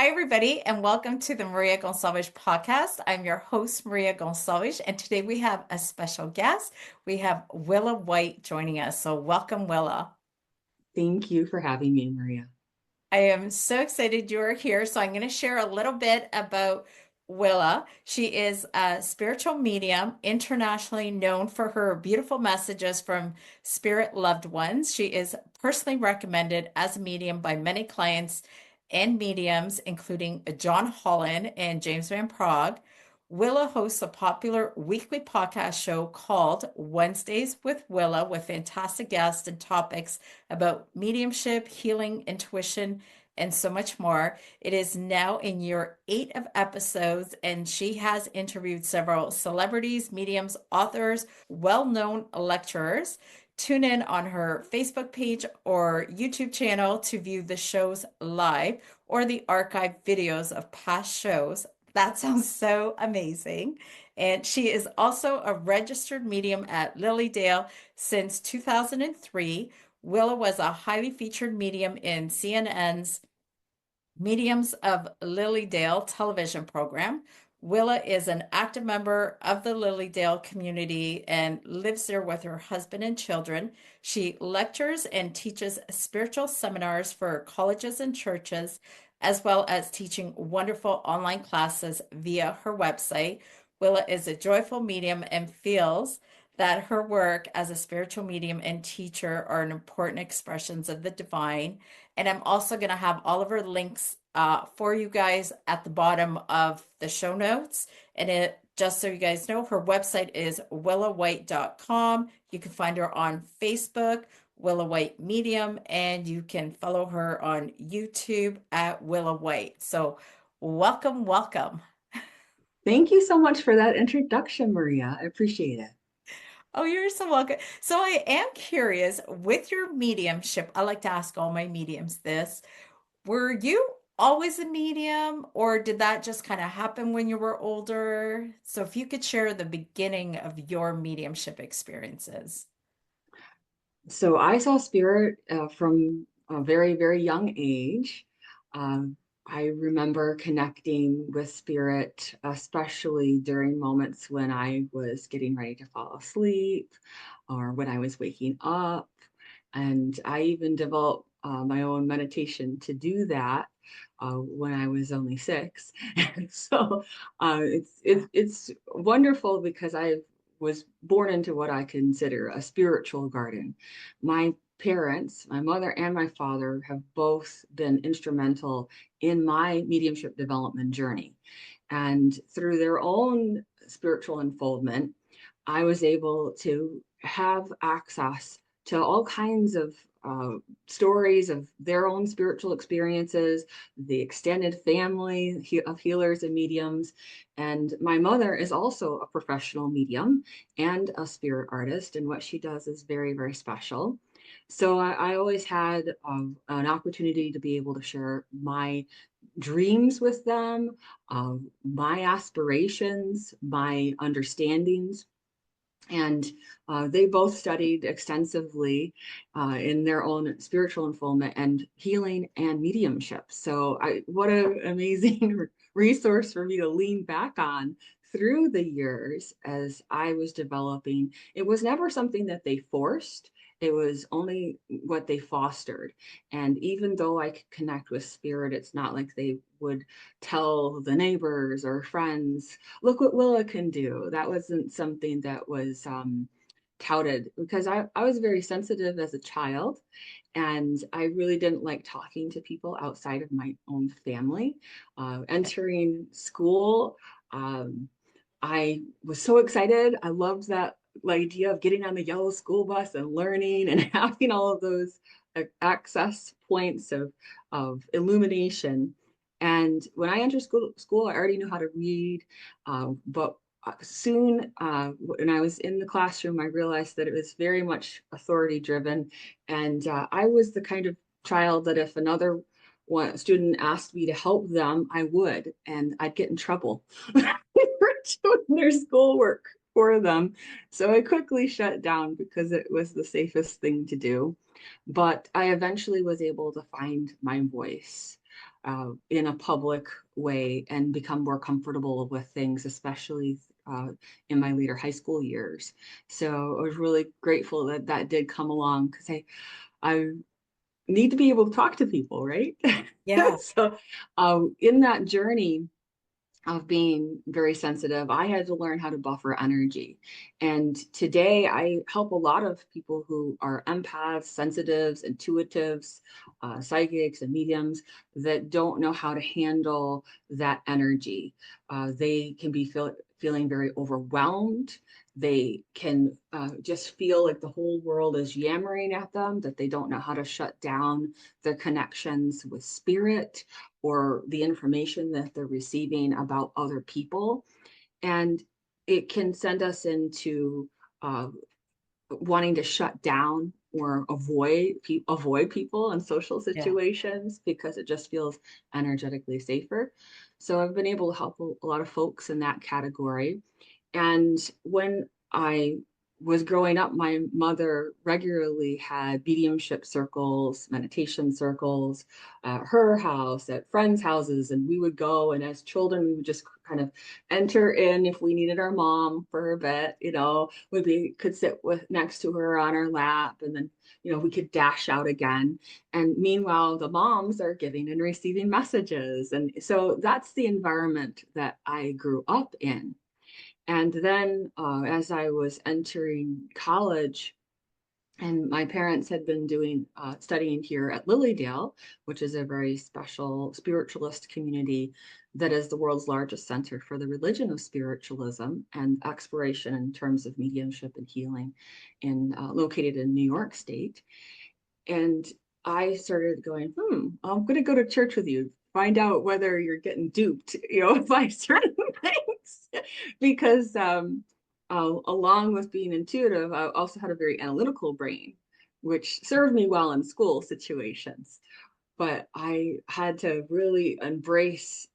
Hi, everybody, and welcome to the Maria Gonçalves podcast. I'm your host, Maria Gonçalves, and today we have a special guest. We have Willa White joining us. So, welcome, Willa. Thank you for having me, Maria. I am so excited you're here. So, I'm going to share a little bit about Willa. She is a spiritual medium, internationally known for her beautiful messages from spirit loved ones. She is personally recommended as a medium by many clients and mediums, including John Holland and James Van Praagh. Willa hosts a popular weekly podcast show called Wednesdays with Willa with fantastic guests and topics about mediumship, healing, intuition, and so much more. It is now in year 8 of episodes, and she has interviewed several celebrities, mediums, authors, well-known lecturers. Tune in on her Facebook page or YouTube channel to view the shows live or the archived videos of past shows. That sounds so amazing. And she is also a registered medium at Lilydale since 2003. Willa was a highly featured medium in CNN's Mediums of Lilydale television program. Willa is an active member of the Lilydale community and lives there with her husband and children. She lectures and teaches spiritual seminars for colleges and churches, as well as teaching wonderful online classes via her website. Willa is a joyful medium and feels that her work as a spiritual medium and teacher are an important expressions of the divine. And I'm also going to have all of her links for you guys at the bottom of the show notes. And it just so you guys know, her website is willawhite.com. You can find her on Facebook, Willa White Medium, and you can follow her on YouTube at Willa White. So welcome, welcome. Thank you so much for that introduction, Maria. I appreciate it. Oh, you're so welcome. So I am curious with your mediumship. I like to ask all my mediums this. Were you always a medium, or did that just kind of happen when you were older? So if you could share the beginning of your mediumship experiences. So I saw spirit from a very, very young age. Um, I remember connecting with spirit, especially during moments when I was getting ready to fall asleep or when I was waking up. And I even developed my own meditation to do that when I was only 6. So it's wonderful because I was born into what I consider a spiritual garden. My parents, my mother and my father, have both been instrumental in my mediumship development journey. And through their own spiritual unfoldment, I was able to have access to all kinds of stories of their own spiritual experiences, the extended family of healers and mediums. And my mother is also a professional medium and a spirit artist, and what she does is very, very special. So I always had an opportunity to be able to share my dreams with them, my aspirations, my understandings. And they both studied extensively in their own spiritual unfoldment and healing and mediumship. So what an amazing resource for me to lean back on through the years as I was developing. It was never something that they forced. It was only what they fostered. And even though I could connect with spirit, it's not like they would tell the neighbors or friends, look what Willa can do. That wasn't something that was touted because I was very sensitive as a child, and I really didn't like talking to people outside of my own family. Entering school, um, I was so excited. I loved that idea of getting on the yellow school bus and learning and having all of those access points of illumination. And when I entered school, I already knew how to read, but soon, when I was in the classroom, I realized that it was very much authority driven. And I was the kind of child that if another one student asked me to help them, I would, and I'd get in trouble for doing their schoolwork for them. So I quickly shut down because it was the safest thing to do. But I eventually was able to find my voice. in a public way and become more comfortable with things, especially in my later high school years. So I was really grateful that that did come along because I need to be able to talk to people, right? Yeah. So in that journey of being very sensitive, I had to learn how to buffer energy. And today I help a lot of people who are empaths, sensitives, intuitives, psychics, and mediums that don't know how to handle that energy. They can be feeling very overwhelmed. They can just feel like the whole world is yammering at them, that they don't know how to shut down their connections with spirit or the information that they're receiving about other people. And it can send us into uh, wanting to shut down or avoid people and social Yeah. situations because it just feels energetically safer. So I've been able to help a lot of folks in that category. And when I was growing up, my mother regularly had mediumship circles, meditation circles at her house, at friends' houses, and we would go. And as children, we would just kind of enter in if we needed our mom for a bit. We could sit with next to her on our lap, and then we could dash out again. And meanwhile, the moms are giving and receiving messages, and so that's the environment that I grew up in. And then as I was entering college, and my parents had been doing studying here at Lilydale, which is a very special spiritualist community that is the world's largest center for the religion of spiritualism and exploration in terms of mediumship and healing, located in New York State. And I started going, I'm going to go to church with you, find out whether you're getting duped, by certain things. Because along with being intuitive, I also had a very analytical brain, which served me well in school situations. But I had to really embrace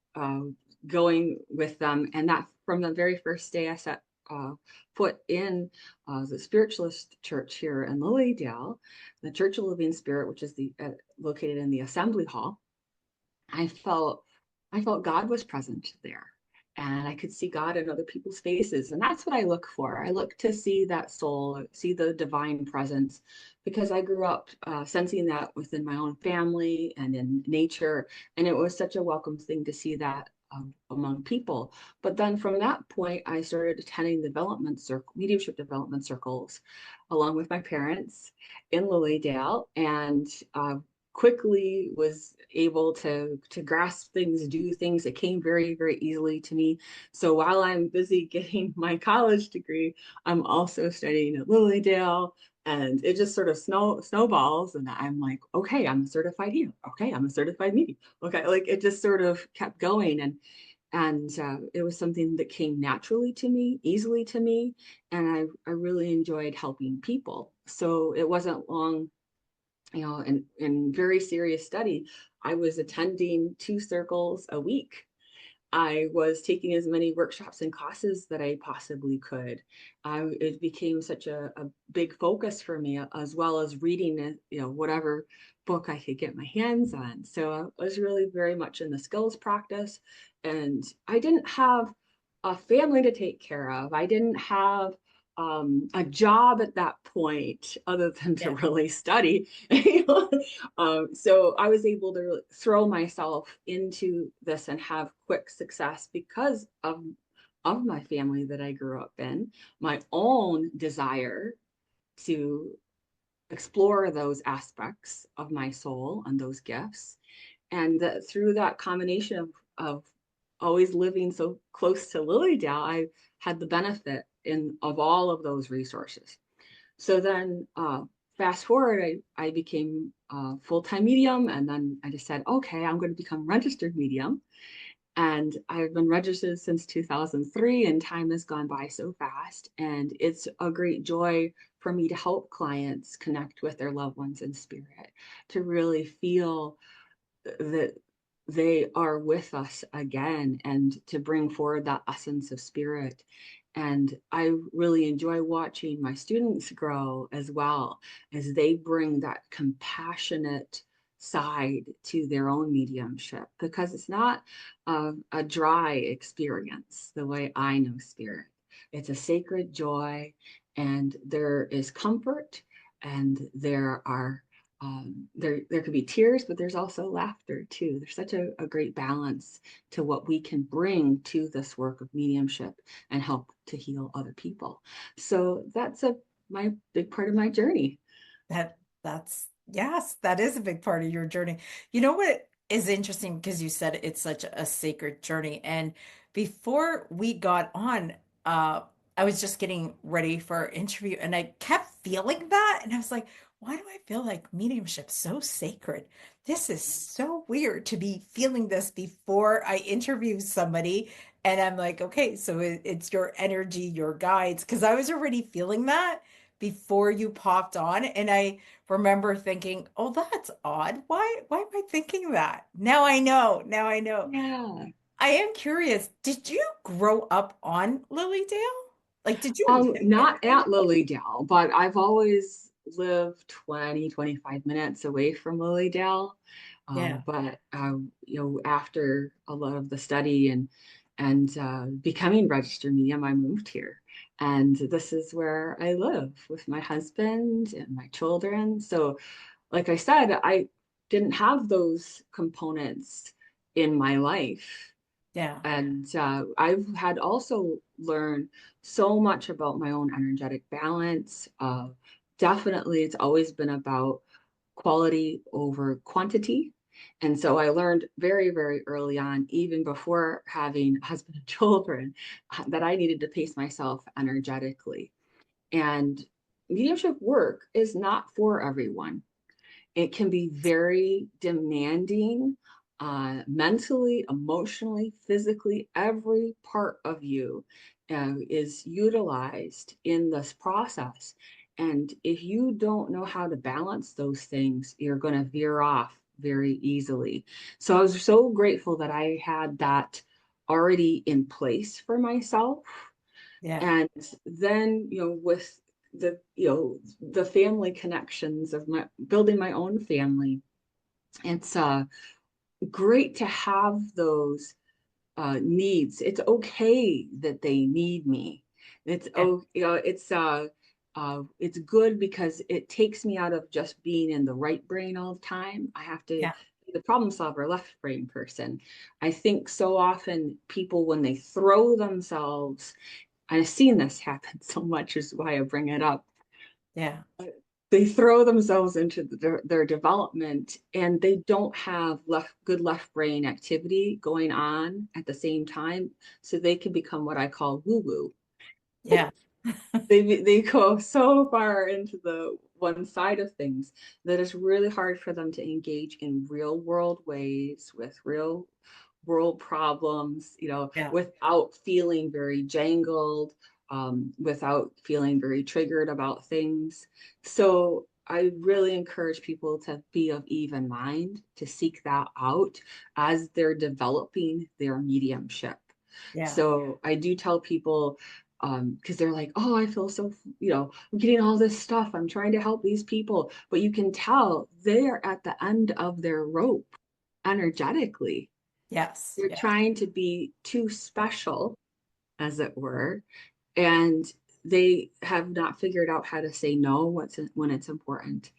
going with them. And that from the very first day I set foot in the spiritualist church here in Lilydale, the Church of Living Spirit, which is located in the Assembly Hall. I felt I felt God was present there. And I could see God in other people's faces. And that's what I look for. I look to see that soul, see the divine presence, because I grew up sensing that within my own family and in nature. And it was such a welcome thing to see that among people. But then from that point, I started attending mediumship development circles along with my parents in Lilydale. And quickly was able to grasp things, do things that came very, very easily to me. So while I'm busy getting my college degree, I'm also studying at Lilydale. And it just sort of snowballs. And I'm like, okay, I'm a certified healer. Okay, I'm a certified medium. Okay, like it just sort of kept going. And it was something that came naturally to me, easily to me. And I really enjoyed helping people. So it wasn't long, in very serious study, I was attending 2 circles a week. I was taking as many workshops and classes that I possibly could. It became such a big focus for me, as well as reading, whatever book I could get my hands on. So I was really very much in the skills practice, and I didn't have a family to take care of. I didn't have a job at that point other than to Yeah. really study. So I was able to really throw myself into this and have quick success because of my family that I grew up in, my own desire to explore those aspects of my soul and those gifts. And through that combination of always living so close to Lilydale, I had the benefit of all of those resources. So then fast forward, I became a full-time medium, and then I just said, okay, I'm going to become registered medium. And I've been registered since 2003, and time has gone by so fast. And it's a great joy for me to help clients connect with their loved ones in spirit, to really feel that they are with us again, and to bring forward that essence of spirit. And I really enjoy watching my students grow as well, as they bring that compassionate side to their own mediumship, because it's not a dry experience the way I know spirit. It's a sacred joy, and there is comfort, and there could be tears, but there's also laughter too. There's such a great balance to what we can bring to this work of mediumship and help to heal other people. So that's my big part of my journey. That's yes, that is a big part of your journey. You know what is interesting because you said it's such a sacred journey. And before we got on, uh, I was just getting ready for our interview and I kept feeling that. And I was like, why do I feel like mediumship's so sacred? This is so weird to be feeling this before I interview somebody. And I'm like, okay, so it's your energy, your guides, because I was already feeling that before you popped on. And I remember thinking, oh, that's odd. Why am I thinking that? Now I know. Now I know. Yeah. I am curious. Did you grow up on Lilydale? Like, did you live Not in at Lilydale, but I've always lived 20-25 minutes away from Lilydale. Yeah. But after a lot of the study and becoming registered medium, I moved here, and this is where I live with my husband and my children. So, like I said, I didn't have those components in my life. Yeah. And I've had also learned so much about my own energetic balance. Definitely, it's always been about quality over quantity. And so I learned very, very early on, even before having husband and children, that I needed to pace myself energetically. And mediumship work is not for everyone. It can be very demanding, mentally, emotionally, physically. Every part of you is utilized in this process. And if you don't know how to balance those things, you're going to veer off very easily. So I was so grateful that I had that already in place for myself. Yeah. And then, with the family connections of my building my own family, it's great to have those needs. It's okay that they need me. It's Yeah. oh it's good because it takes me out of just being in the right brain all the time. I have to Yeah. be the problem solver, left brain person. I think so often people, when they throw themselves, I've seen this happen so much, is why I bring it up. Yeah. They throw themselves into their development, and they don't have good left brain activity going on at the same time. So they can become what I call woo woo. Yeah. They go so far into the one side of things that it's really hard for them to engage in real world ways with real world problems, Yeah. without feeling very jangled, without feeling very triggered about things. So I really encourage people to be of even mind, to seek that out as they're developing their mediumship. Yeah. So I do tell people, because they're like, oh, I feel so, I'm getting all this stuff. I'm trying to help these people. But you can tell they're at the end of their rope energetically. Yes. They're Yes. trying to be too special, as it were, and they have not figured out how to say no when it's important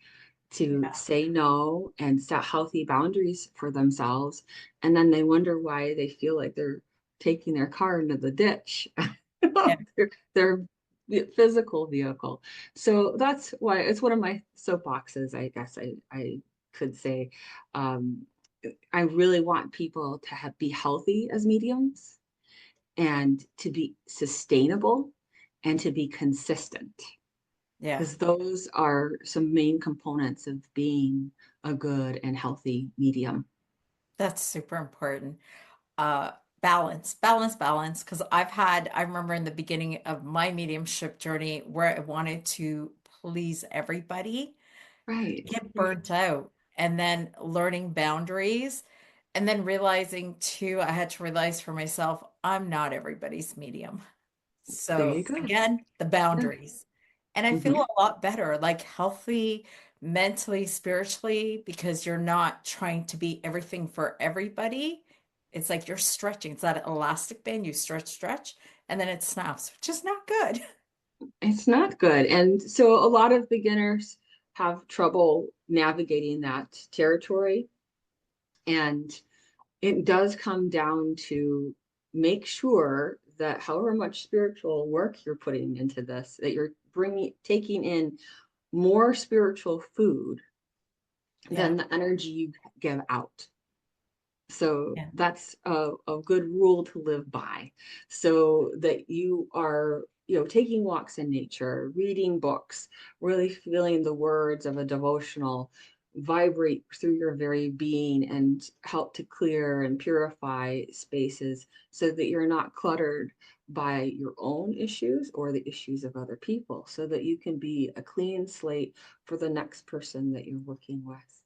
to Yeah. say no and set healthy boundaries for themselves. And then they wonder why they feel like they're taking their car into the ditch, Yeah. their physical vehicle. So that's why it's one of my soapboxes, I guess I could say. Um, I really want people to be healthy as mediums, and to be sustainable, and to be consistent, Yeah. because those are some main components of being a good and healthy medium. That's super important. uh balance, because I remember in the beginning of my mediumship journey where I wanted to please everybody, Right, get right. burnt out, and then learning boundaries, and then realizing too, I had to realize for myself, I'm not everybody's medium. There So you go. again, the Yeah. boundaries. And I feel Hmm. a lot better, like healthy. mentally, spiritually, because you're not trying to be everything for everybody. It's like you're stretching. It's that elastic band. You stretch, stretch, and then it snaps, which is not good. It's not good. And so a lot of beginners have trouble navigating that territory. And it does come down to make sure that however much spiritual work you're putting into this, that you're taking in more spiritual food Yeah. than the energy you give out. So Yeah. that's a good rule to live by, so that you are, taking walks in nature, reading books, really feeling the words of a devotional vibrate through your very being and help to clear and purify spaces so that you're not cluttered by your own issues or the issues of other people, so that you can be a clean slate for the next person that you're working with,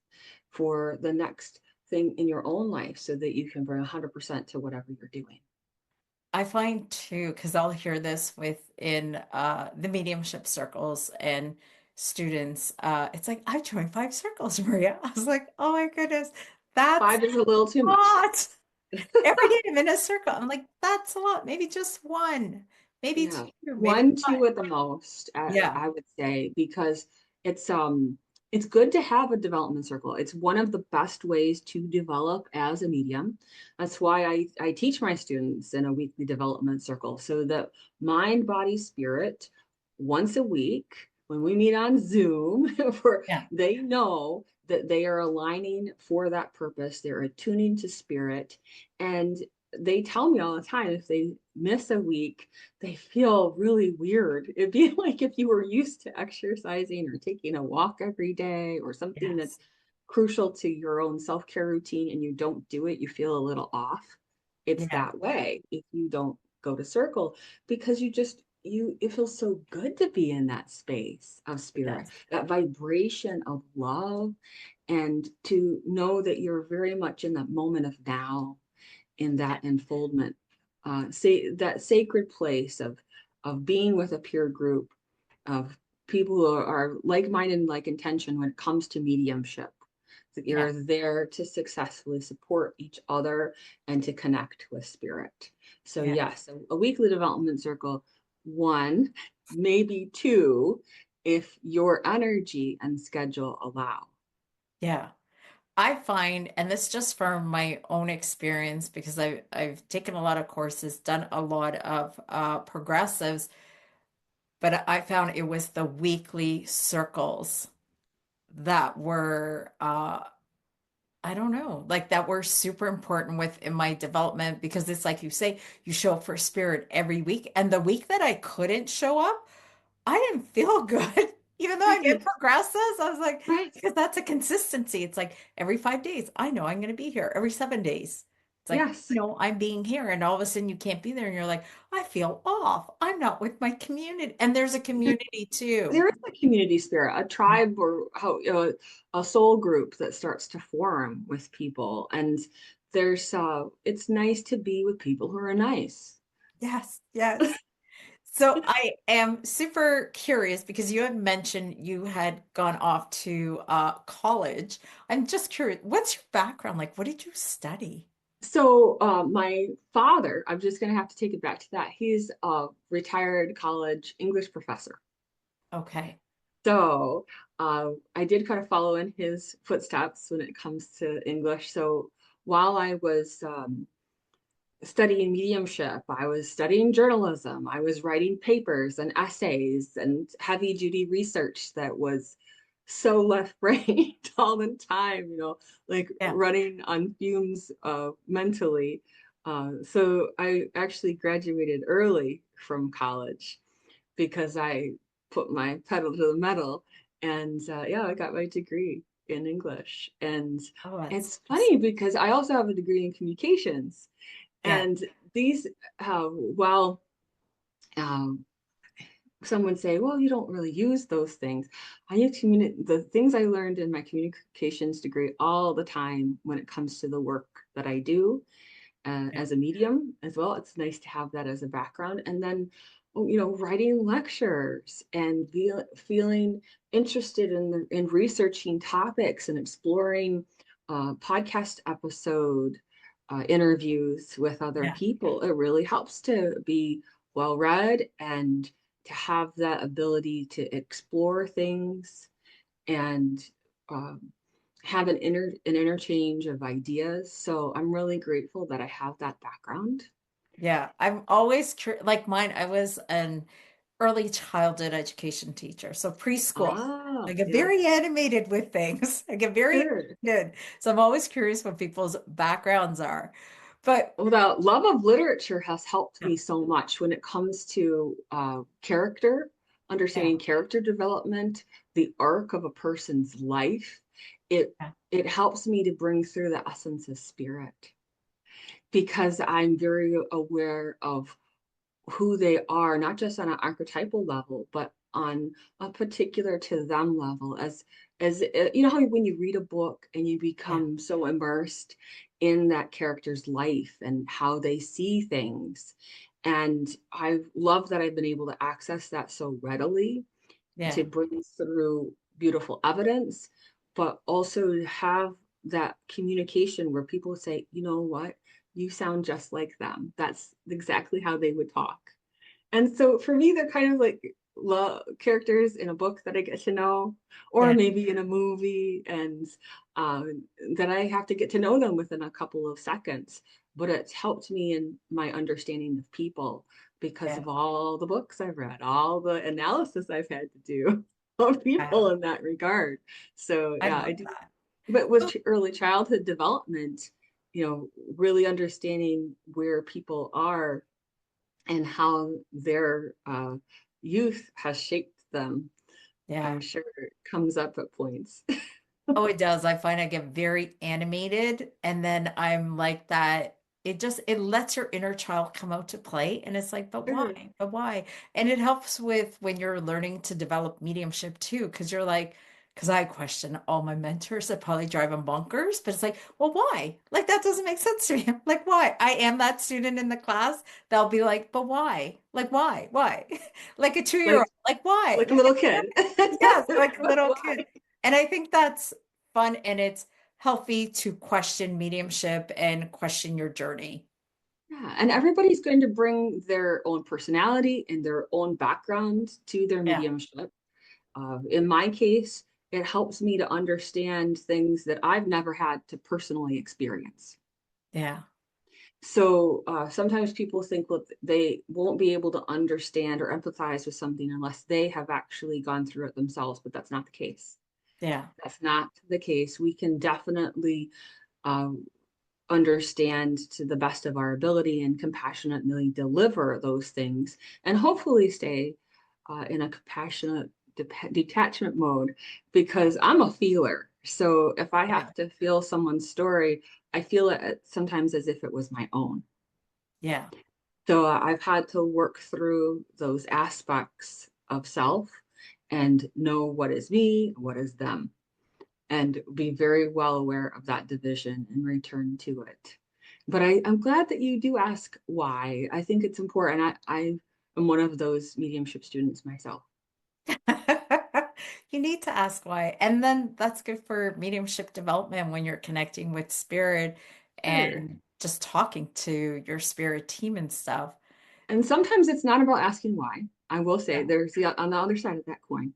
for the next thing in your own life, so that you can bring 100% to whatever you're doing. I find too, because I'll hear this within the mediumship circles and students. It's like, I joined 5 circles, Maria. I was like, oh my goodness, that's 5 is a little too a much. lot. Every day I'm in a circle. I'm like, that's a lot. Maybe just one, maybe Yeah, two, maybe one, five. two at the most, Yeah. I would say, because it's um it's good to have a development circle. It's one of the best ways to develop as a medium. That's why I teach my students in a weekly development circle, so that mind, body, spirit, once a week, when we meet on Zoom, for Yeah. they know that they are aligning for that purpose. They're attuning to spirit, and they tell me all the time if they miss a week, they feel really weird. It'd be like if you were used to exercising or taking a walk every day or something that's Yes. crucial to your own self-care routine, and you don't do it, you feel a little off. It's Yeah. that way if you don't go to circle, because it feels so good to be in that space of It spirit, does. that vibration of love, and to know that you're very much in that moment of now, in that enfoldment, say that sacred place of being with a peer group of people who are like-minded and like intention when it comes to mediumship. That Yeah. you're there to successfully support each other and to connect with spirit. So Yeah. yes, a weekly development circle, one, maybe two, if your energy and schedule allow. Yeah. I find, and this just from my own experience, because I've taken a lot of courses, done a lot of progressives, but I found it was the weekly circles that were I don't know, like that were super important within my development, because it's like you say, you show up for spirit every week. And the week that I couldn't show up, I didn't feel good. Even though I'm in Right, progressives, I was like, right. because that's a consistency. It's like every 5 days, I know I'm going to be here. Every 7 days, it's like, Yes. I'm being here. And all of a sudden you can't be there. And you're like, I feel off. I'm not with my community. And there's a community too. There is a community spirit, a tribe, or how, a soul group that starts to form with people. And it's nice to be with people who are nice. Yes, yes. So I am super curious because you had mentioned you had gone off to college. I'm just curious, what's your background? Like, what did you study? So my father, I'm just going to have to take it back to that. He's a retired college English professor. Okay. So I did kind of follow in his footsteps when it comes to English. So while I was studying mediumship, I was studying journalism, I was writing papers and essays and heavy duty research that was so left brained all the time, like Yeah. running on fumes mentally. So I actually graduated early from college because I put my pedal to the metal, and yeah, I got my degree in English. And Oh, that's it's awesome. funny because I also have a degree in communications, Yeah. and these, while um, some would say, well, you don't really use those things. I use the things I learned in my communications degree all the time when it comes to the work that I do Yeah. as a medium as well. It's nice to have that as a background. And then writing lectures and feeling interested in researching topics and exploring podcast episode interviews with other Yeah. people. It really helps to be well read and to have that ability to explore things and um, have an interchange of ideas. So I'm really grateful that I have that background. Yeah. I'm always like mine. I was an early childhood education teacher, so preschool. Ah, I get yeah, very animated with things. I get very sure. excited. So I'm always curious what people's backgrounds are. But Well, the love of literature has helped yeah, me so much when it comes to character, yeah, understanding character development, the arc of a person's life. It yeah, it helps me to bring through the essence of spirit because I'm very aware of who they are, not just on an archetypal level, but on a particular to them level. As you know how when you read a book and you yeah, become so immersed in that character's life and how they see things. And I love that I've been able to access that so readily yeah, to bring through beautiful evidence, but also to have that communication where people say, you know what, you sound just like them. That's exactly how they would talk. And so for me, they're kind of like characters in a book that I get to know, or yeah, maybe in a movie, and that I have to get to know them within a couple of seconds. But it's helped me in my understanding of people because yeah. of all the books I've read, all the analysis I've had to do of Wow. people in that regard. So I yeah, love I do. that. But with Oh, early childhood development, really understanding where people are and how their youth has shaped them, I'm yeah. sure it comes up at points. Oh, it does. I find I get very animated and then I'm like that. It lets your inner child come out to play. And it's like, but Sure. why? But why? And it helps with when you're learning to develop mediumship too, because you're like, because I question all my mentors that probably drive them bonkers, but it's like, well, why? Like that doesn't make sense to me. Like, why? I am that student in the class. They'll be like, but why? Like, why? Why? Like a 2-year-old. like Like, why? like a little kid. Yes, like a But little why? kid. And I think that's fun and it's healthy to question mediumship and question your journey. Yeah, and everybody's going to bring their own personality and their own background to their Yeah, mediumship. In my case, it helps me to understand things that I've never had to personally experience. yeah, So sometimes people think, well, they won't be able to understand or empathize with something unless they have actually gone through it themselves, but that's not the case. yeah, That's not the case. We can definitely um, understand to the best of our ability and compassionately deliver those things and hopefully stay in a compassionate detachment mode because I'm a feeler. So if I yeah, have to feel someone's story, I feel it sometimes as if it was my own. yeah, So I've had to work through those aspects of self and know what is me, what is them, and be very well aware of that division and return to it. But I'm glad that you do ask why. I think it's important. I am one of those mediumship students myself. yeah. You need to ask why. And then that's good for mediumship development when you're connecting with spirit Sure. and just talking to your spirit team and stuff. And sometimes it's not about asking why. I will say Yeah, there's on the other side of that coin.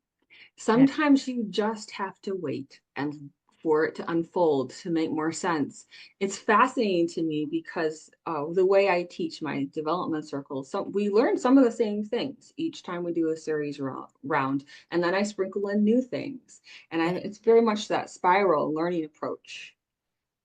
yeah, Sometimes you just have to wait and for it to unfold to make more sense. It's fascinating to me because the way I teach my development circles, we learn some of the same things each time we do a series round, and then I sprinkle in new things. yeah, It's very much that spiral learning approach.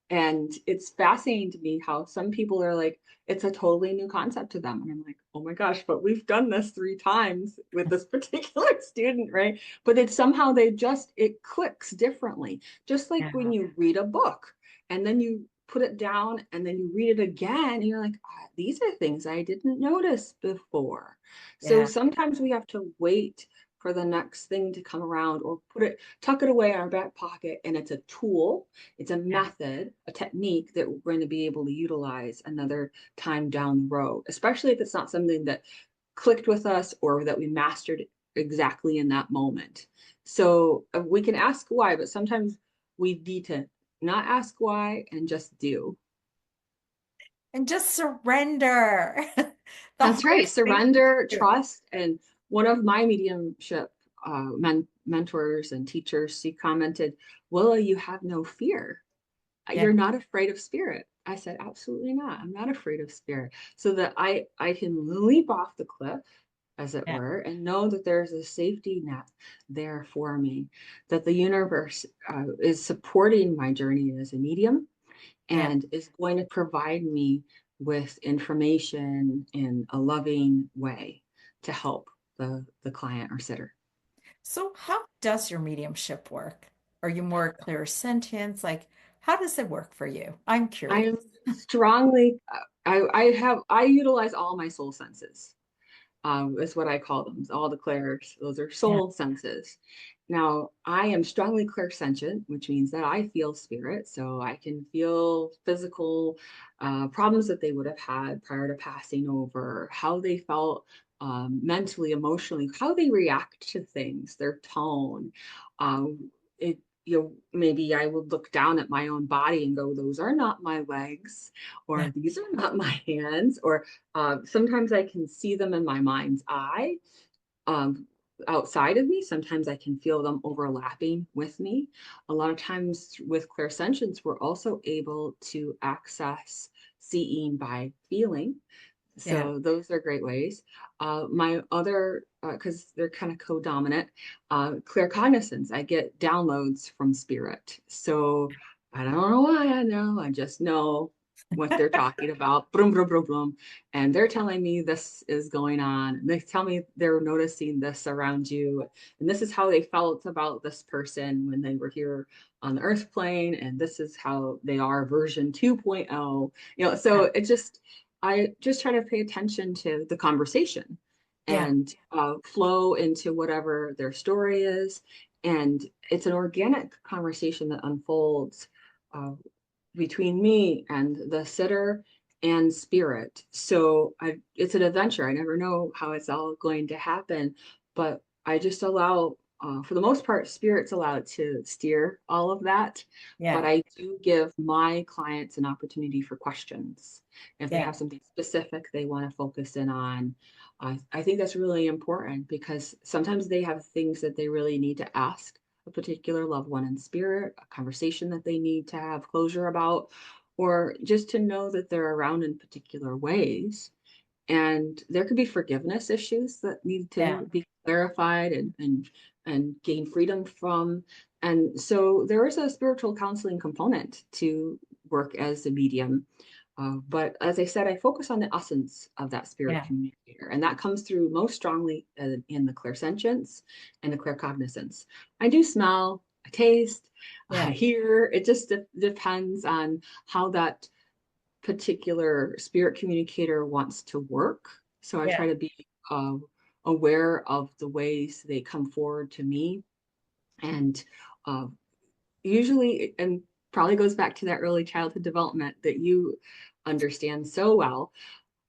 And it's fascinating to me how some people are like, it's a totally new concept to them. And I'm like, oh my gosh, but we've done this 3 times with this particular student, right? But it's somehow it clicks differently. Just like when yeah, you read a book and then you put it down and then you read it again and you're like, these are things I didn't notice before. So yeah, sometimes we have to wait for the next thing to come around or tuck it away in our back pocket. And it's a tool, it's a yeah, method, a technique that we're going to be able to utilize another time down the road, especially if it's not something that clicked with us or that we mastered exactly in that moment. So we can ask why, but sometimes we need to not ask why and just do. And just surrender. The That's right. hardest thing to Surrender, do. trust. And one of my mediumship mentors and teachers, she commented, Willa, you have no fear. Yeah, You're not afraid of spirit. I said, absolutely not. I'm not afraid of spirit. So that I can leap off the cliff, as it yeah, were, and know that there's a safety net there for me, that the universe is supporting my journey as a medium yeah. and is going to provide me with information in a loving way to help the client or sitter. So how does your mediumship work? Are you more clairsentient? Like, how does it work for you? I'm I curious. am strongly, I utilize all my soul senses. Is what I call them. All the clairs, those are Yeah, soul senses. Now, I am strongly clairsentient, which means that I feel spirit. So I can feel physical problems that they would have had prior to passing over, how they felt mentally, emotionally, how they react to things, their tone. It, maybe I would look down at my own body and go, those are not my legs, yeah, or these are not my hands, or sometimes I can see them in my mind's eye um, outside of me. Sometimes I can feel them overlapping with me. A lot of times with clairsentience, we're also able to access seeing by feeling. yeah. So those are great ways. My other, because they're kind of co-dominant, claircognizance. I get downloads from spirit. So I don't know why I know. I just know what they're talking about. Brum, brum, brum, brum. And they're telling me this is going on. They tell me they're noticing this around you. And this is how they felt about this person when they were here on the earth plane. And this is how they are version 2.0. So Yeah, it just, I just try to pay attention to the conversation yeah, and flow into whatever their story is. And it's an organic conversation that unfolds uh, between me and the sitter and spirit. So it's an adventure. I never know how it's all going to happen, but I just allow, for the most part, spirit's allowed to steer all of that. But yeah, I do give my clients an opportunity for questions. If they yeah, have something specific they want to focus in on, I think that's really important because sometimes they have things that they really need to ask a particular loved one in spirit, a conversation that they need to have closure about, or just to know that they're around in particular ways. And there could be forgiveness issues that need yeah, to be clarified and gain freedom from. And so there is a spiritual counseling component to work as a medium. But as I said, I focus on the essence of that spirit yeah, communicator, and that comes through most strongly in the clairsentience and the claircognizance. I do smell, I taste, I yeah, hear. It just depends on how that particular spirit communicator wants to work. So I try yeah. to be uh, aware of the ways they come forward to me. And uh, usually, and probably goes back to that early childhood development that you understand so well.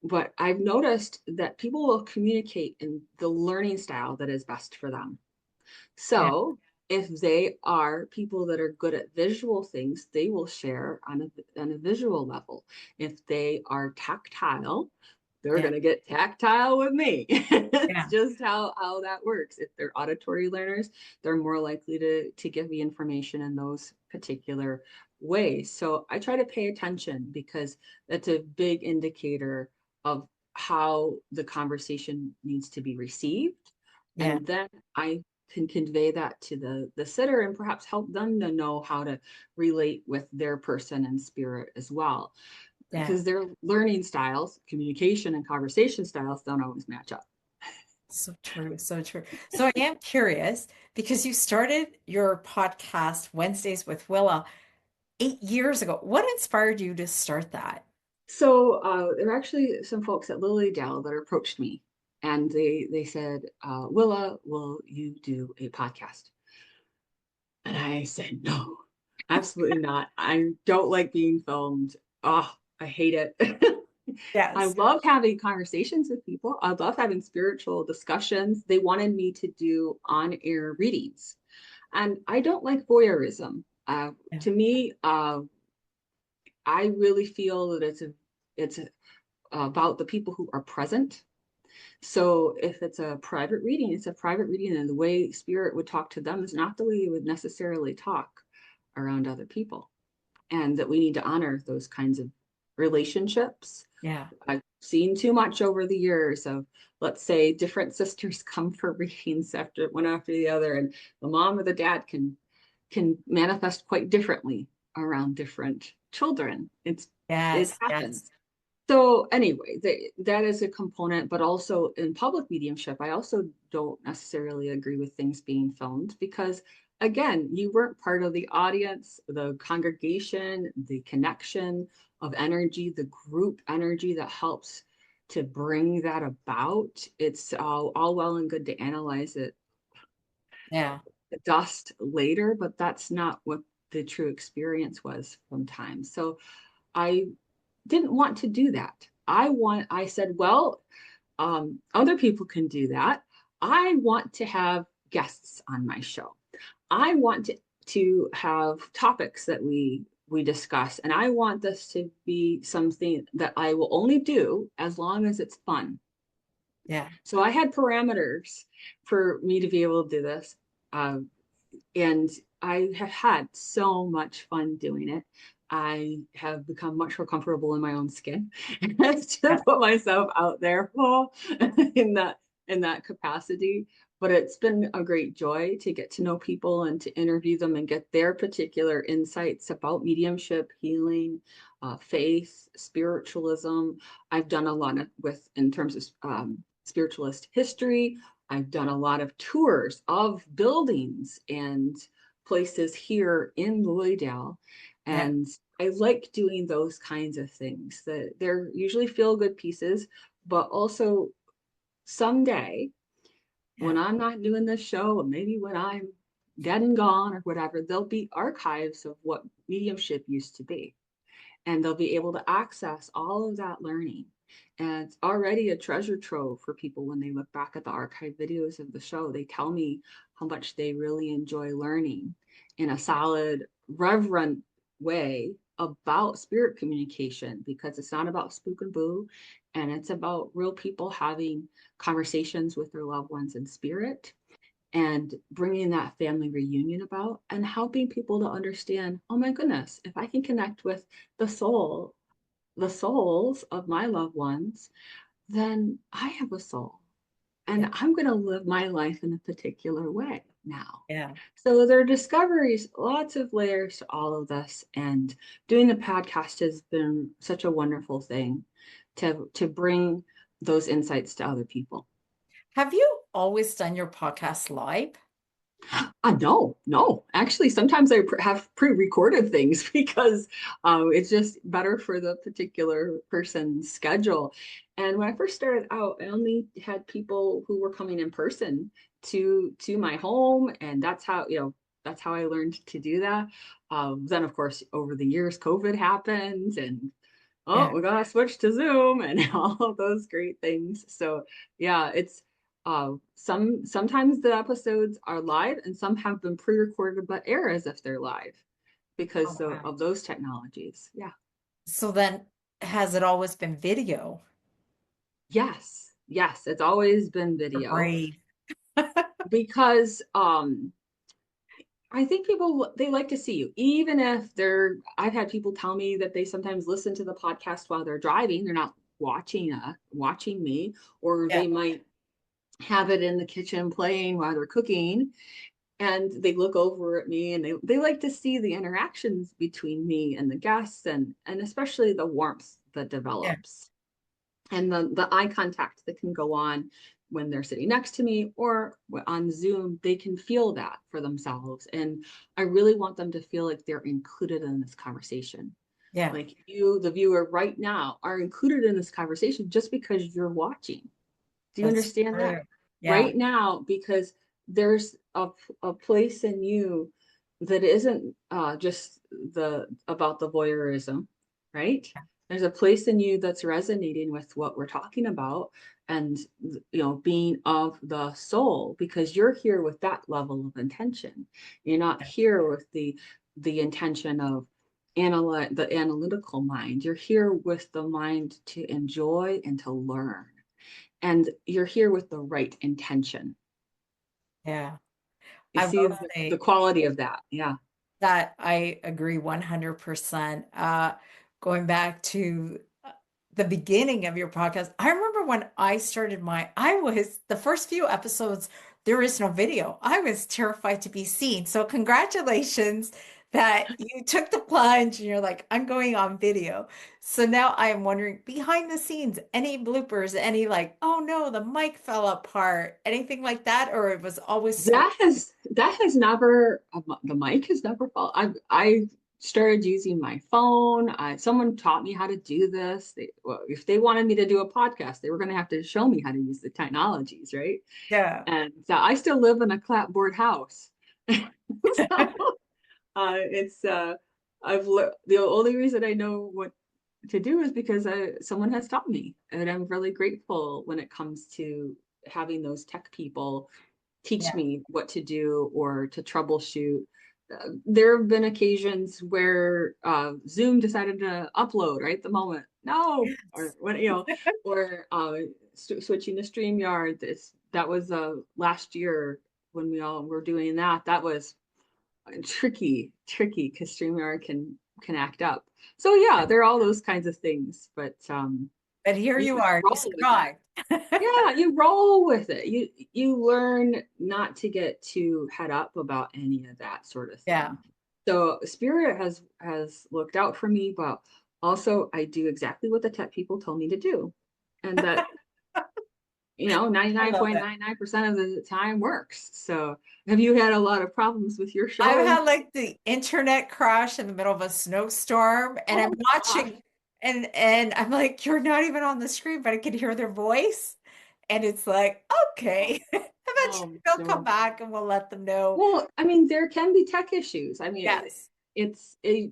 But I've noticed that people will communicate in the learning style that is best for them. Yeah, So if they are people that are good at visual things, they will share on a visual level. If they are tactile, they're yeah, going to get tactile with me. It's yeah, just how that works. If they're auditory learners, they're more likely to give me information in those particular ways. So I try to pay attention because that's a big indicator of how the conversation needs to be received. yeah, And then I can convey that to the sitter and perhaps help them to know how to relate with their person and spirit as well, yeah. because their learning styles, communication and conversation styles don't always match up. So true, so true. So I am curious because you started your podcast Wednesdays with Willa 8 years ago. What inspired you to start that? So there are actually some folks at Lily Dell that approached me, and they said, Willa, will you do a podcast? And I said, no, absolutely not. I don't like being filmed. Oh, I hate it. I Yes. love having conversations with people. I love having spiritual discussions. They wanted me to do on-air readings. And I don't like voyeurism. Yeah. To me, I really feel that about the people who are present. So if it's a private reading, it's a private reading, and the way spirit would talk to them is not the way it would necessarily talk around other people. And that we need to honor those kinds of relationships. Yeah. I've seen too much over the years of, let's say, different sisters come for readings after one after the other, and the mom or the dad can manifest quite differently around different children. It Yes. Yes. happens. So anyway, that is a component, but also in public mediumship, I also don't necessarily agree with things being filmed because, again, you weren't part of the audience, the congregation, the connection of energy, the group energy that helps to bring that about. It's all well and good to analyze it Yeah. the dust later, but that's not what the true experience was from time. So I didn't want to do that. I said, well, other people can do that. I want to have guests on my show. I want to have topics that we discuss, and I want this to be something that I will only do as long as it's fun. Yeah. So I had parameters for me to be able to do this. Um, and I have had so much fun doing it. I have become much more comfortable in my own skin to Yeah. put myself out there in that capacity. But it's been a great joy to get to know people and to interview them and get their particular insights about mediumship, healing, faith, spiritualism. I've done a lot of with in terms of spiritualist history. I've done a lot of tours of buildings and places here in Lloydale. Yeah. And I like doing those kinds of things. That they're usually feel good pieces, but also someday when Yeah. I'm not doing this show, and maybe when I'm dead and gone or whatever, there'll be archives of what mediumship used to be, and they'll be able to access all of that learning. And it's already a treasure trove for people when they look back at the archive videos of the show. They tell me how much they really enjoy learning in a solid, reverent way about spirit communication, because it's not about spook and boo, and it's about real people having conversations with their loved ones in spirit and bringing that family reunion about and helping people to understand, oh my goodness, if I can connect with the the souls of my loved ones, then I have a soul and Yeah. I'm going to live my life in a particular way now. Yeah. So there are discoveries, lots of layers to all of this. And doing the podcast has been such a wonderful thing to bring those insights to other people. Have you always done your podcast live? No, no. Actually, sometimes have pre-recorded things because it's just better for the particular person's schedule. And when I first started out, I only had people who were coming in person to my home, and that's how I learned to do that. Then, of course, over the years, COVID happened, and oh, Yeah. we gotta switch to Zoom and all of those great things. So yeah, it's sometimes the episodes are live and some have been pre-recorded but air as if they're live Oh, because wow. of those technologies. Yeah. So then, has it always been video? Yes. Yes, it's always been Or video brave? because I think people they like to see you, even if they're. I've had people tell me that they sometimes listen to the podcast while they're driving. They're not watching me, or Yeah. they might have it in the kitchen playing while they're cooking, and they look over at me, and they like to see the interactions between me and the guests, and especially the warmth that Yeah. develops and the eye contact that can go on when they're sitting next to me or on Zoom. They can feel that for themselves, and I really want them to feel like they're included in this conversation. Yeah. Like you, the viewer right now, are included in this conversation just because you're watching. Do you That's understand true. that? Yeah. Right now, because there's a place in you that isn't just the about the voyeurism, right? there's a place in you that's resonating with what we're talking about, and being of the soul, because you're here with that level of intention. You're not here with the intention of the analytical mind. You're here with the mind to enjoy and to learn, and you're here with the right intention. Yeah. You I see will the say quality of that. Yeah. that I agree 100%. Going back to the beginning of your podcast, I remember when I started I was the first few episodes, there is no video. I was terrified to be seen. So congratulations that you took the plunge and you're like, I'm going on video. So now I am wondering behind the scenes, any bloopers, any like, oh no, the mic fell apart, anything like that, or it was always smooth. That has never, the mic has never fallen. I started using my phone. Someone taught me how to do this. Well, if they wanted me to do a podcast, they were going to have to show me how to use the technologies, right? Yeah. And so I still live in a clapboard house. So it's the only reason I know what to do is because someone has taught me, and I'm really grateful when it comes to having those tech people teach Yeah. me what to do or to troubleshoot. There have been occasions where Zoom decided to upload right at the moment. No, or Yes. when or switching to StreamYard. That was last year when we all were doing that. That was tricky because StreamYard can act up. So yeah, there are all those kinds of things, but But here you you just are, you roll with it. survived. Yeah, you roll with it. You learn not to get too head up about any of that sort of Yeah. thing. So Spirit has looked out for me, but also I do exactly what the tech people told me to do. And that, I love it. 99.99% of the time works. So have you had a lot of problems with your I've show? had like the internet crash in the middle of a snowstorm and I'm Oh gosh. watching and I'm like, you're not even on the screen, but I can hear their voice. And it's like, Oh, okay. Eventually oh, they'll come no. back and we'll let them know. Well, I mean, there can be tech issues. I mean, Yes. it's a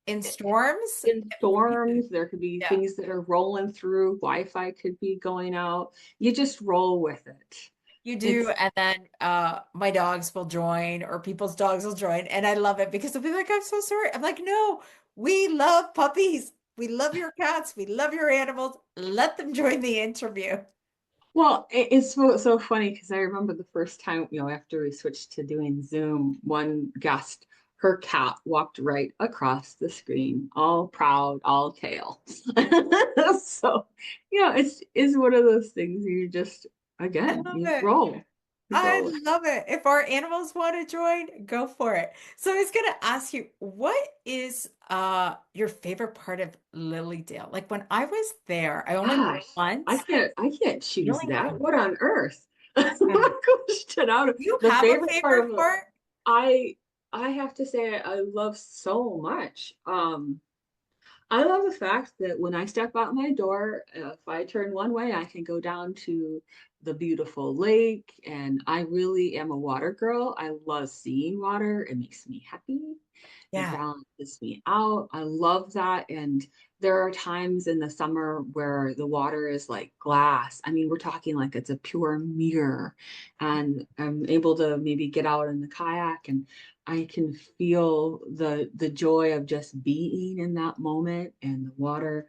In storms, in storms, there could be yeah, things that are rolling through, Wi-Fi could be going out. You just roll with it. you do. It's And then my dogs will join or people's dogs will join. And I love it because they'll be like, I'm so sorry. I'm like, no, we love puppies. We love your cats. We love your animals. Let them join the interview. well, it's so funny because I remember the first time, after we switched to doing Zoom, one guest, her cat walked right across the screen, all proud, all tail. So, it's one of those things you just, I again, love you it. roll. You I roll with love it. If our animals want to join, go for it. So I was going to ask you, what is your favorite part of Lilydale? Like when I was there, I only went Gosh, I once. can't I can't I choose only that. went What on earth? once. Question out. You The have a favorite part favorite of it, part? I I have to say I love so much. I love the fact that when I step out my door, if I turn one way, I can go down to the beautiful lake. And I really am a water girl. I love seeing water. It makes me happy. It Yeah. balances me out. I love that. And there are times in the summer where the water is like glass. I mean, we're talking like it's a pure mirror. And I'm able to maybe get out in the kayak and I can feel the joy of just being in that moment and the water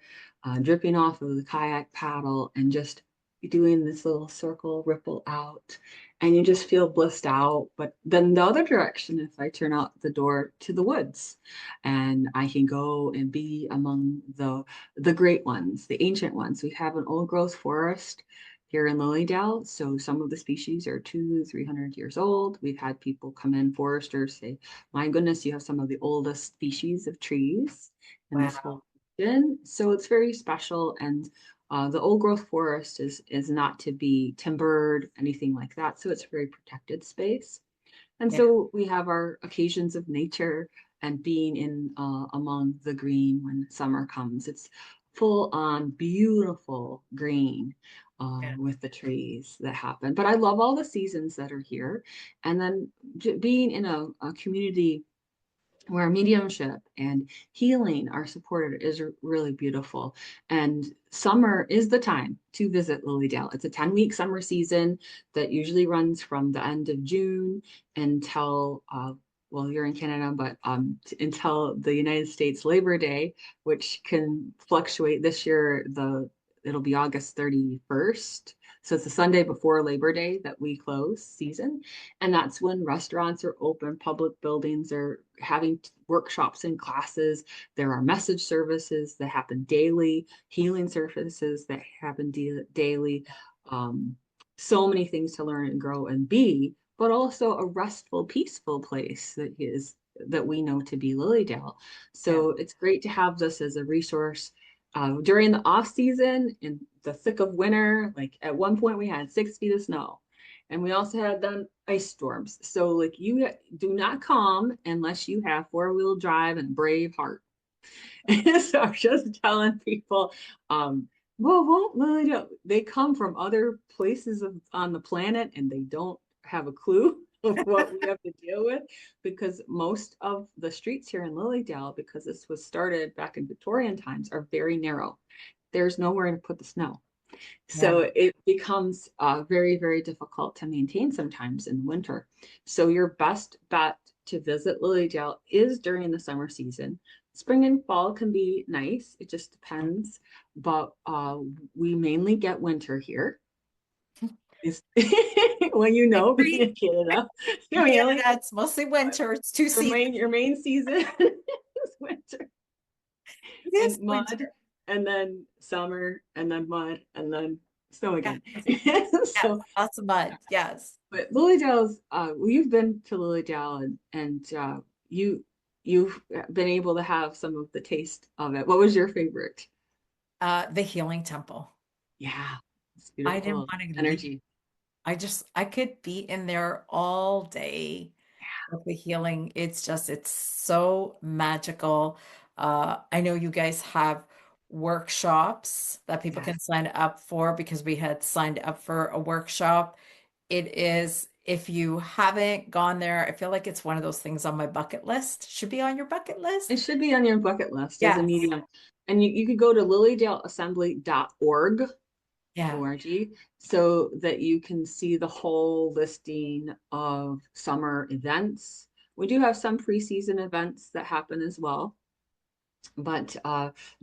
dripping off of the kayak paddle and just doing this little circle ripple out, and you just feel blissed out. But then the other direction, if I turn out the door to the woods, and I can go and be among the great ones, the ancient ones. We have an old growth forest here in Lilydale. So some of the species are 200-300 years old. We've had people come in, foresters say, my goodness, you have some of the oldest species of trees in this Wow. whole region. So it's very special. And the old growth forest is not to be timbered, anything like that. So it's a very protected space. And Yeah. so we have our occasions of nature and being in among the green when summer comes. It's full on beautiful green Yeah. with the trees that happen. But I love all the seasons that are here. And then being in a community where mediumship and healing are supported is really beautiful. And summer is the time to visit Lily Dale. It's a 10-week summer season that usually runs from the end of June until well, you're in Canada, but until the United States Labor Day, which can fluctuate. This year, it'll be August 31st. So it's the Sunday before Labor Day that we close season. And that's when restaurants are open, public buildings are having workshops and classes. There are message services that happen daily, healing services that happen daily. Um, so many things to learn and grow and be, but also a restful, peaceful place that we know to be Lilydale. Yeah. So it's great to have this as a resource during the off season in the thick of winter. Like at one point we had 6 feet of snow, and we also had then ice storms. So like you do not come unless you have four-wheel drive and brave heart. So I'm just telling people, well, Lily, they come from other places on the planet and they don't have a clue of what we have to deal with, because most of the streets here in Lilydale, because this was started back in Victorian times, are very narrow. There's nowhere to put the snow. Yeah. So it becomes very, very difficult to maintain sometimes in winter. So your best bet to visit Lilydale is during the summer season. Spring and fall can be nice. It just depends. But we mainly get winter here. Is when you I know being agree. in Canada, In you Canada, mainly it's mostly winter. It's two seasons. your main season is winter It and is mud, winter. and then summer, and then mud, and then snow Yes. again. Yes. So Lots of mud. Yes. but Lilydale's, well, you've been to Lilydale and you you've been able to have some of the taste of it. What was your favorite? The Healing Temple. Yeah, it's I didn't beautiful want to leave. energy. I could be in there all day with the healing. It's so magical. I know you guys have workshops that people Yes, can sign up for because we had signed up for a workshop. It is, if you haven't gone there, I feel like it's one of those things on my bucket list. Should be on your bucket it list. should be on your bucket list as a Yes. medium. And you could go to lilydaleassembly.org Yeah. org so that you can see the whole listing of summer events. We do have some preseason events that happen as well. But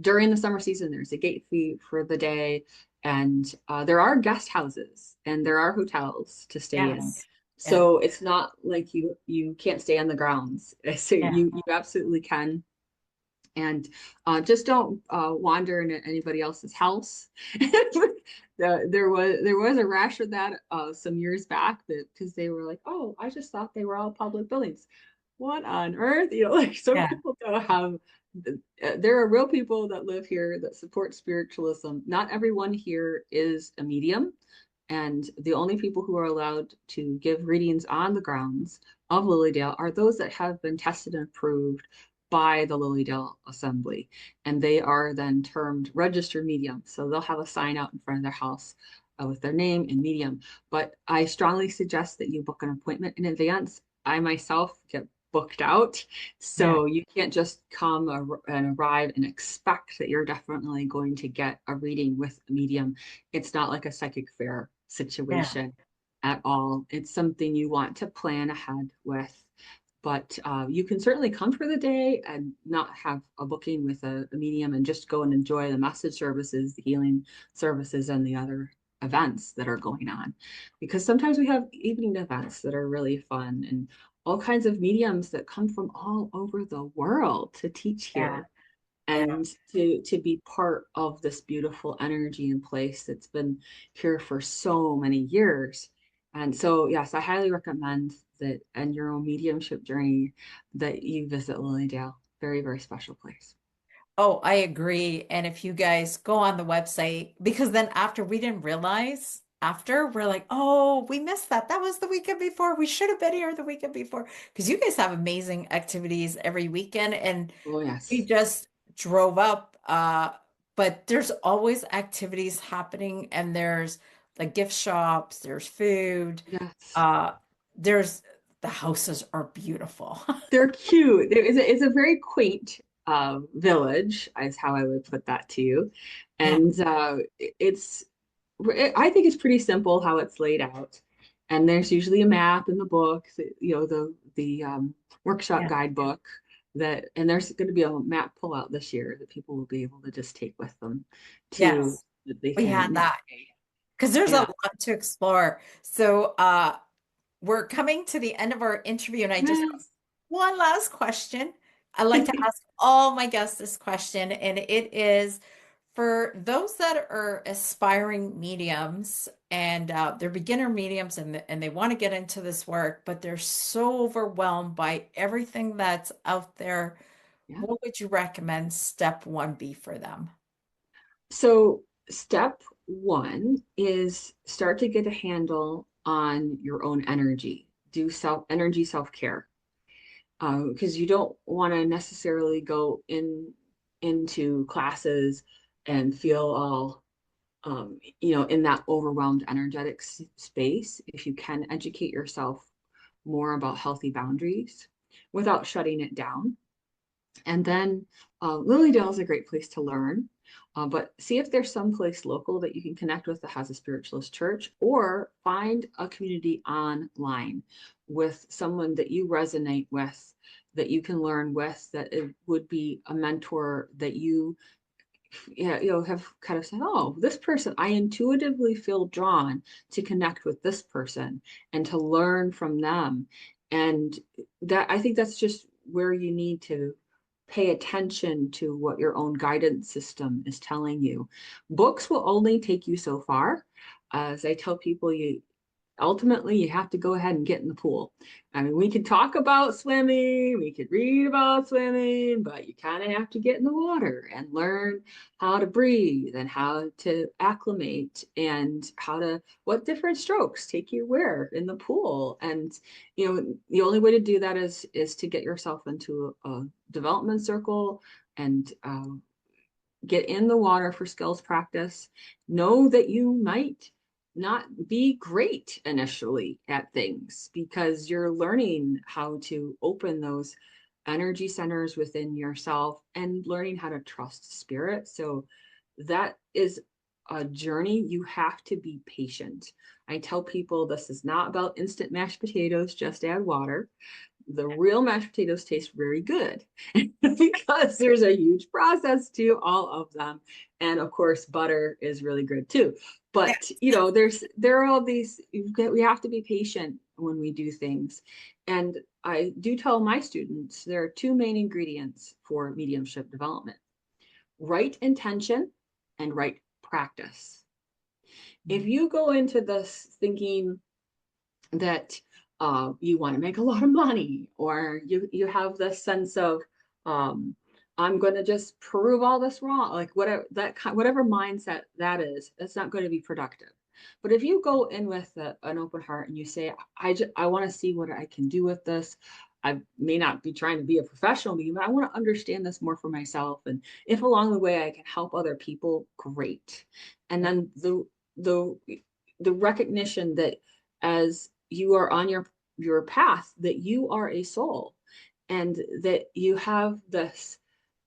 during the summer season, there's a gate fee for the day, and there are guest houses and there are hotels to stay in. Yes. Yeah. So it's not like you can't stay on the grounds. So Yeah. you absolutely can. And just don't wander into anybody else's house. There was a rash of that some years back, because they were like, oh, I just thought they were all public buildings. What on earth? Like some Yeah. people don't have. There are real people that live here that support spiritualism. Not everyone here is a medium, and the only people who are allowed to give readings on the grounds of Lilydale are those that have been tested and approved by the Lilydale Assembly. And they are then termed registered medium. So they'll have a sign out in front of their house with their name and medium. But I strongly suggest that you book an appointment in advance. I myself get booked out. Yeah. So you can't just come and arrive and expect that you're definitely going to get a reading with a medium. It's not like a psychic fair Yeah. situation at all. It's something you want to plan ahead with. But you can certainly come for the day and not have a booking with a medium and just go and enjoy the message services, the healing services, and the other events that are going on. Because sometimes we have evening events that are really fun and all kinds of mediums that come from all over the world to teach Yeah. here Yeah. and to be part of this beautiful energy in place that's been here for so many years. And so, yes, I highly recommend that and your own mediumship journey that you visit Lilydale. Very, very special place. Oh, I agree. And if you guys go on the website, because then after we didn't realize, after we're like, oh, we missed that. That was the weekend before. We should have been here the weekend before. Because you guys have amazing activities every weekend. And Oh, we yes. just drove up. But there's always activities happening, and there's like gift shops, there's food, Yes. uh, there's the houses are beautiful. They're cute. It's a very quaint village, is how I would put that to you. Yeah. And I think it's pretty simple how it's laid out. And there's usually a map in the book, the workshop Yeah. guidebook and there's going to be a map pullout this year that people will be able to just take with them to Yes. that they We can had that because there's a yeah. lot to explore. So we're coming to the end of our interview, and I just have Yes. one last question. I like to ask all my guests this question, and it is for those that are aspiring mediums and they're beginner mediums and they want to get into this work, but they're so overwhelmed by everything that's out there. Yeah. What would you recommend step one be for them? So step one is start to get a handle on your own energy. Do self-care. Because you don't want to necessarily go into classes and feel all in that overwhelmed energetic space. If you can educate yourself more about healthy boundaries without shutting it down. And then Lilydale is a great place to learn, but see if there's some place local that you can connect with that has a spiritualist church, or find a community online with someone that you resonate with, that you can learn with, that it would be a mentor that you have kind of said, oh, this person, I intuitively feel drawn to connect with this person and to learn from them. And that, I think that's just where you need to pay attention to what your own guidance system is telling you. Books will only take you so far. As I tell people, you ultimately you have to go ahead and get in the pool. I mean, we could talk about swimming, we could read about swimming, but you kind of have to get in the water and learn how to breathe and how to acclimate and what different strokes take you where in the pool. And the only way to do that is to get yourself into a development circle and get in the water for skills practice. Know that you might not be great initially at things because you're learning how to open those energy centers within yourself and learning how to trust spirit. So that is a journey. You have to be patient. I tell people this is not about instant mashed potatoes, just add water. The real mashed potatoes taste very good because there's a huge process to all of them. And of course, butter is really good too. Yeah. But there are all these, we have to be patient when we do things. And I do tell my students there are two main ingredients for mediumship development: right intention and right practice. If you go into this thinking that you want to make a lot of money, or you have this sense of I'm going to just prove all this wrong, like whatever mindset that is, that's not going to be productive. But if you go in with an open heart and you say, I want to see what I can do with this. I may not be trying to be a professional medium, but I want to understand this more for myself. And if along the way I can help other people, great. And then the the recognition that as you are on your path, that you are a soul and that you have this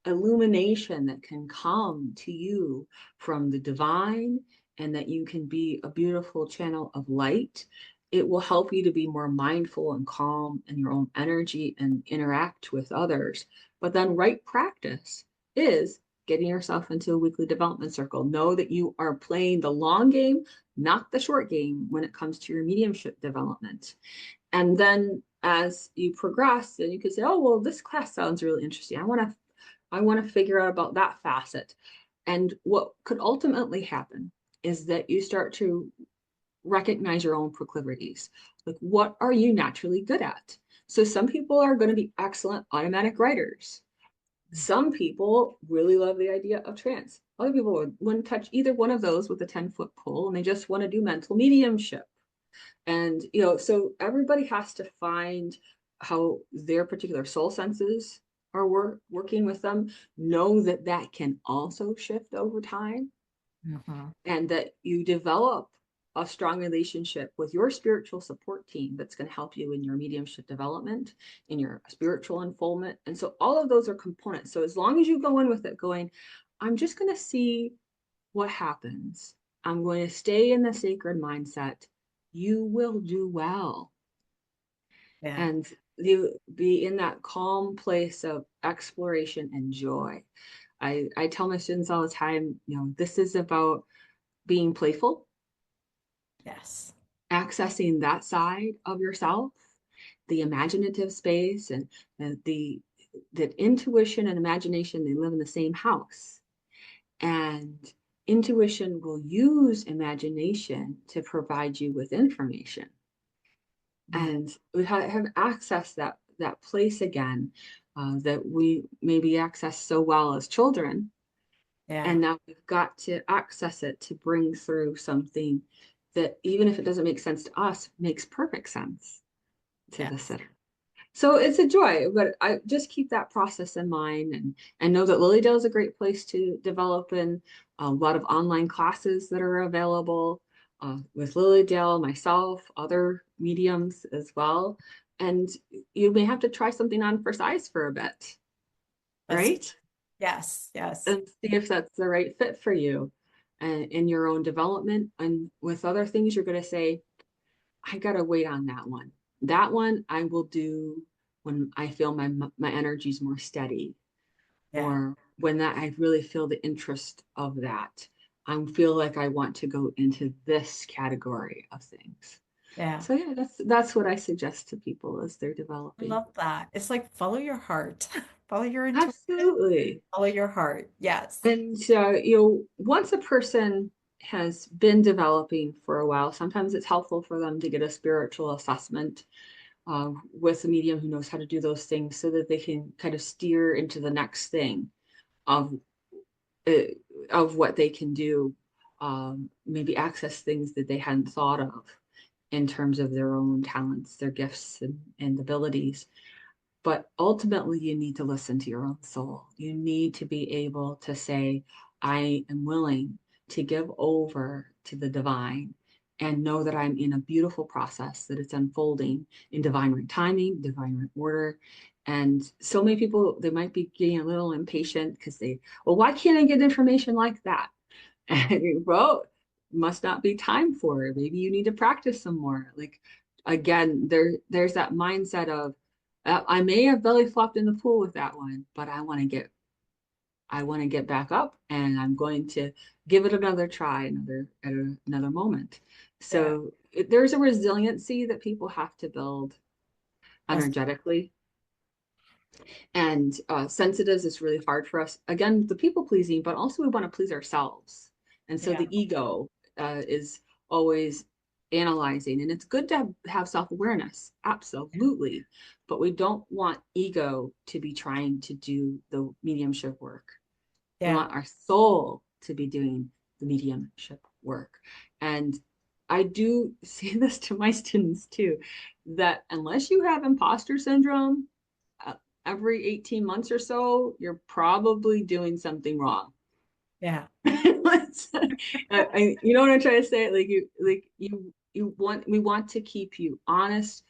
illumination that can come to you from the divine, and that you can be a beautiful channel of light. It will help you to be more mindful and calm in your own energy and interact with others. But then right practice is getting yourself into a weekly development circle. Know that you are playing the long game, not the short game, when it comes to your mediumship development. And then as you progress, then you could say, oh, well, this class sounds really interesting. I want to figure out about that facet. And what could ultimately happen is that you start to recognize your own proclivities. Like, what are you naturally good at? So some people are going to be excellent automatic writers. Some people really love the idea of trance. Other people wouldn't touch either one of those with a 10-foot pole, and they just want to do mental mediumship. And, so everybody has to find how their particular soul senses are working with them. Know that that can also shift over time, Mhm. and that you develop a strong relationship with your spiritual support team that's going to help you in your mediumship development, in your spiritual unfoldment. And so all of those are components. So as long as you go in with it going, I'm just going to see what happens. I'm going to stay in the sacred mindset. You will do well. Yeah. And you be in that calm place of exploration and joy. I tell my students all the time, this is about being playful, Yes. accessing that side of yourself, the imaginative space, and the that intuition and imagination, they live in the same house. And intuition will use imagination to provide you with information. Yeah. And we have access that place again that we maybe access so well as children. Yeah. And now we've got to access it to bring through something that, even if it doesn't make sense to us, makes perfect sense to the Yes. sitter. So it's a joy, but I just keep that process in mind, and know that Lilydale is a great place to develop in a lot of online classes that are available with Lilydale, myself, other mediums as well. And you may have to try something on for size for a bit, That's right? yes. Yes. And see if that's the right fit for you and in your own development. And with other things, you're going to say, I gotta wait on that one. That one I will do when I feel my energy's more steady, Yeah. or when that I really feel the interest of that. I feel like I want to go into this category of things. Yeah. So yeah, that's what I suggest to people as they're I developing. love that. It's like follow your heart, follow your intuition, Absolutely. follow your heart. Yes. And once a person has been developing for a while, sometimes it's helpful for them to get a spiritual assessment with a medium who knows how to do those things so that they can kind of steer into the next thing of uh, of what they can do, maybe access things that they hadn't thought of in terms of their own talents, their gifts and abilities. But ultimately, you need to listen to your own soul. You need to be able to say, I am willing to give over to the divine and know that I'm in a beautiful process, that it's unfolding in divine right timing, divine right order. And so many people, they might be getting a little impatient because well, why can't I get information like that? And well, must not be time for it. Maybe you need to practice some more. Like again, there's that mindset of I may have belly flopped in the pool with that one, but I want to get back up, and I'm going to give it another try, another moment. Yeah. So there's a resiliency that people have to build Yes. energetically, and sensitives is really hard for us. Again, the people pleasing, but also we want to please ourselves. And so Yeah. the ego is always analyzing, and it's good to have self-awareness, absolutely. But we don't want ego to be trying to do the mediumship work. We Yeah. want our soul to be doing the mediumship work. And I do say this to my students too, that unless you have imposter syndrome, uh, every 18 months or so, you're probably doing something wrong. Yeah. You know what I'm trying to say? We want to keep you honest,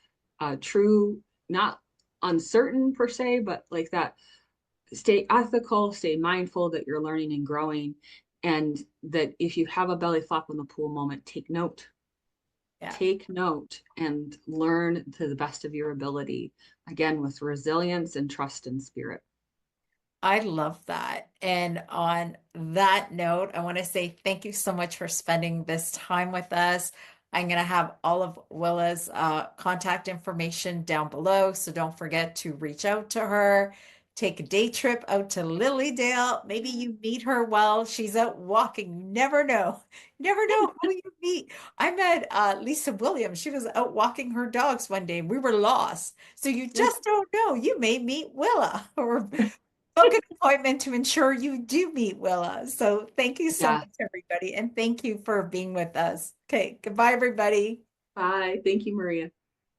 true, not uncertain per se, but like that. Stay ethical, stay mindful that you're learning and growing, and that if you have a belly flop in the pool moment, Yeah. take note and learn to the best of your ability, again with resilience and trust in spirit. I love that. And on that note, I want to say thank you so much for spending this time with us. I'm going to have all of Willa's contact information down below, so don't forget to reach out to her. Take a day trip out to Lilydale. Maybe you meet her while she's out walking. You never know. You never know who you meet. I met Lisa Williams. She was out walking her dogs one day. We were lost. So you Yeah. just don't know. You may meet Willa or book an appointment to ensure you do meet Willa. So thank you so Yeah. much, everybody. And thank you for being with us. Okay. Goodbye, everybody. Bye. Thank you, Maria.